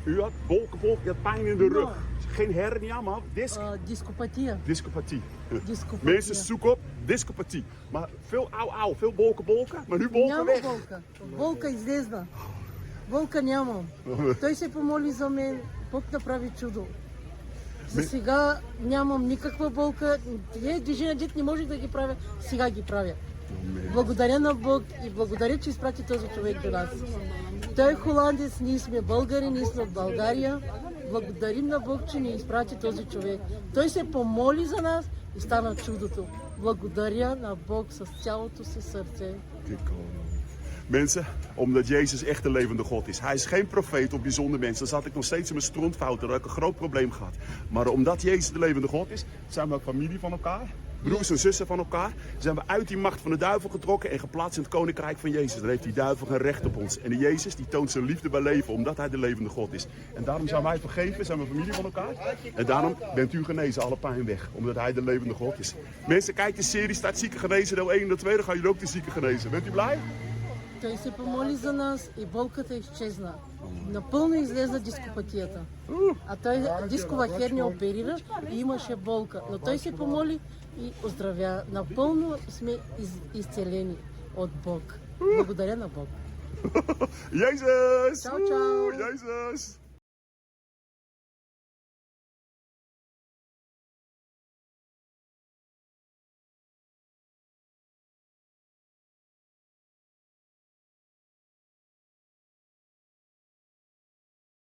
U had bolkenbolk, je had pijn in de rug. Geen hernia, maar Discopathie. discopathie. Discopathie. Mensen zoeken op discopathie. Maar veel auw, veel bolken, maar nu bolken Няма weg. болка. Болка излезна. Болка нямам. Той се помоли за мен, Бог направи чудо. За сега нямам никаква болка. Тие движения, дет не можех да ги правя, сега ги правя. Благодаря на Бог и благодаря, че изпрати този човек до нас. Той е холандец, ние сме българи, ние сме от България. Благодарим на Бог, че ни изпрати този човек. Той се помоли за нас и стана чудото. Благодаря на Бог с цялото си сърце. Mensen, omdat Jezus echt de levende God is. Hij is geen profeet of bijzonder mens. Dan zat ik nog steeds in mijn strontfouten. Dan had ik een groot probleem gehad. Maar omdat Jezus de levende God is, zijn we ook familie van elkaar. Broers en zussen van elkaar. Zijn we uit die macht van de duivel getrokken en geplaatst in het koninkrijk van Jezus. Dan heeft die duivel geen recht op ons. En de Jezus die toont zijn liefde bij leven, omdat hij de levende God is. En daarom zijn wij vergeven, zijn we familie van elkaar. En daarom bent u genezen, alle pijn weg. Omdat hij de levende God is. Mensen, kijk de serie, staat zieken genezen, deel 1 en deel 2. Dan gaan jullie ook de zieken genezen. Bent u blij? Той се помоли за нас и болката изчезна. Напълно излезна дископатията. А той дискова херния оперира и имаше болка. Но той се помоли и оздравя. Напълно сме изцелени от Бог. Благодаря на Бог. Jezus! Ciao, ciao. Jezus!